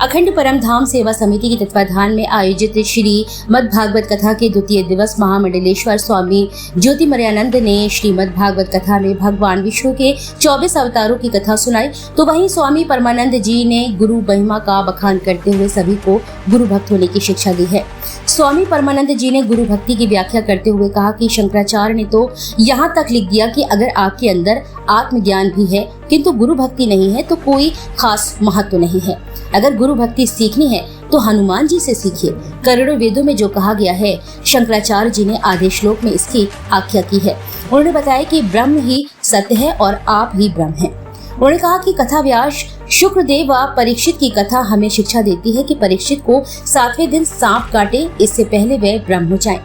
अखंड परम धाम सेवा समिति के तत्वाधान में आयोजित श्री मद् भागवत कथा के द्वितीय दिवस महामंडलेश्वर स्वामी ज्योतिमर्यानंद ने श्रीमद् भागवत कथा में भगवान विष्णु के 24 अवतारों की कथा सुनाई, तो वहीं स्वामी परमानंद जी ने गुरु महिमा का बखान करते हुए सभी को गुरु भक्त होने की शिक्षा दी है। स्वामी परमानंद जी ने गुरु भक्ति की व्याख्या करते हुए कहा कि शंकराचार्य ने तो यहाँ तक लिख दिया कि अगर आपके अंदर आत्मज्ञान भी है किंतु गुरु भक्ति नहीं है तो कोई खास महत्व नहीं है। अगर गुरु भक्ति सीखनी है तो हनुमान जी से सीखिए। करोड़ों वेदों में जो कहा गया है, शंकराचार्य जी ने आधे श्लोक में इसकी आख्या की है। उन्होंने बताया कि ब्रह्म ही सत्य है और आप ही ब्रह्म हैं। उन्होंने कहा कि कथा व्यास शुक्रदेव व परीक्षित की कथा हमें शिक्षा देती है कि परीक्षित को 7वें दिन सांप काटे इससे पहले वे ब्रह्म हो जाएं।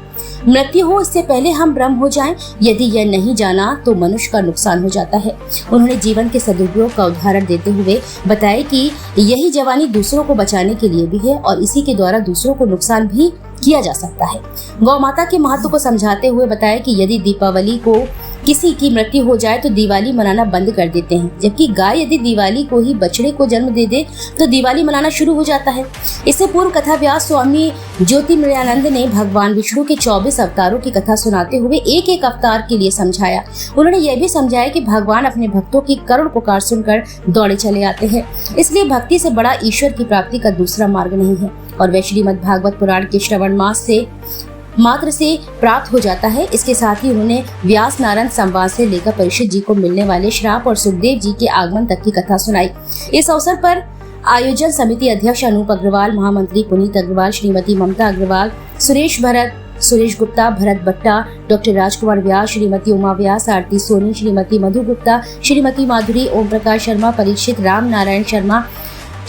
मृत्यु हो इससे पहले हम ब्रह्म हो जाएं। यदि यह नहीं जाना तो मनुष्य का नुकसान हो जाता है। उन्होंने जीवन के सदुपयोग का उदाहरण देते हुए बताया कि यही जवानी दूसरों को बचाने के लिए भी है और इसी के द्वारा दूसरों को नुकसान भी किया जा सकता है। गौ माता के महत्व को समझाते हुए बताया कि यदि दीपावली को किसी की मृत्यु हो जाए तो दिवाली मनाना बंद कर देते हैं, जबकि गाय यदि दिवाली को ही बछड़े को जन्म दे दे तो दिवाली मनाना शुरू हो जाता है। इससे पूर्व कथा व्यास स्वामी ज्योतिमर्यानंद ने भगवान विष्णु के 24 अवतारों की कथा सुनाते हुए एक एक अवतार के लिए समझाया। उन्होंने यह भी समझाया कि भगवान अपने भक्तों की करुण पुकार सुनकर दौड़े चले आते हैं, इसलिए भक्ति से बड़ा ईश्वर की प्राप्ति का दूसरा मार्ग नहीं है और वह श्रीमद् भागवत पुराण के श्रवण मास से मात्र से प्राप्त हो जाता है। इसके साथ ही उन्होंने व्यास नारायण संवाद से लेकर परीक्षित जी को मिलने वाले श्राप और सुखदेव जी के आगमन तक की कथा सुनाई। इस अवसर पर आयोजन समिति अध्यक्ष अनूप अग्रवाल, महामंत्री पुनीत अग्रवाल, श्रीमती ममता अग्रवाल, सुरेश भरत, सुरेश गुप्ता, भरत भट्टा, डॉक्टर राजकुमार व्यास, श्रीमती उमा व्यास, आरती सोनी, श्रीमती मधु गुप्ता, श्रीमती माधुरी, ओम प्रकाश शर्मा, परीक्षित, राम नारायण शर्मा,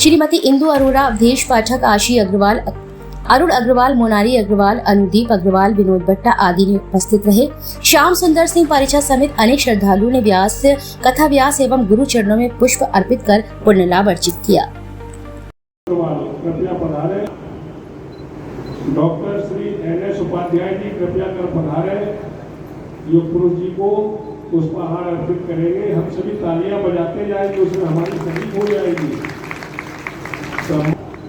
श्रीमती इंदु अरोड़ा, अवधेश पाठक, आशी अग्रवाल, अरुण अग्रवाल, मोनाली अग्रवाल, अनुदीप अग्रवाल, विनोद भट्टा आदि ने उपस्थित रहे। श्याम सुंदर सिंह पारिचा समेत अनेक श्रद्धालुओं ने व्यास कथा व्यास एवं गुरु चरणों में पुष्प अर्पित कर पुण्य लाभ अर्जित किया। डॉक्टर श्री NS उपाध्याय जी कृपया कर पधारे। योग पुरुष जी को पुष्पहार अर्पित करेंगे। हम सभी तालियां बजाते जाएंगे, उसमें हमारी शरीक हो जाएगी।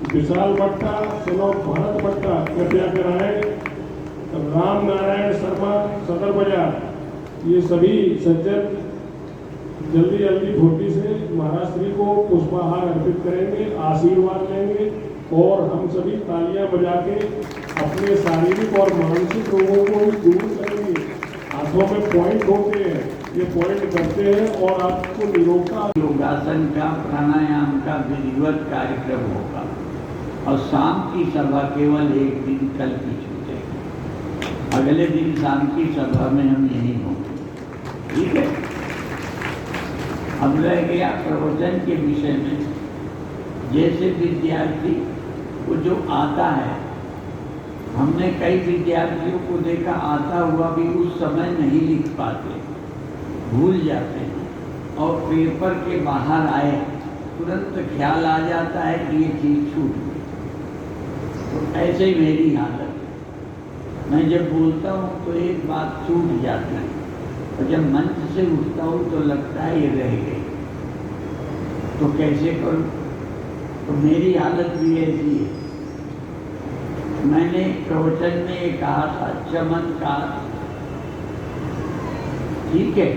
विशाल भट्टा, सुनोद भरत भट्टा कृपया कराए। राम नारायण शर्मा, सदर बाजार, ये सभी सज्जन जल्दी जल्दी फुर्ती से महाराज श्री को पुष्पहार अर्पित करेंगे, आशीर्वाद लेंगे और हम सभी तालियां बजा के अपने शारीरिक और मानसिक रोगों को दूर करेंगे। हाथों में पॉइंट होते हैं, ये पॉइंट करते हैं और आपको योगासन का, प्राणायाम का विधिवत कार्यक्रम होगा और शाम की सभा केवल एक दिन कल की छूटेगी। अगले दिन शाम की सभा में हम यहीं होंगे, ठीक है। अब रह गया प्रवचन के विषय में। जैसे विद्यार्थी को जो आता है, हमने कई विद्यार्थियों को देखा आता हुआ भी उस समय नहीं लिख पाते, भूल जाते हैं और पेपर के बाहर आए तुरंत ख्याल आ जाता है कि ये चीज़ छूट गई। तो ऐसे ही मेरी हालत है। मैं जब बोलता हूँ तो एक बात छूट जाती है और जब मंच से उठता हूँ तो लगता है ये रह गई, तो कैसे करूँ। तो मेरी हालत भी ऐसी है। मैंने प्रवचन में कहा था चमत्कार, ठीक है,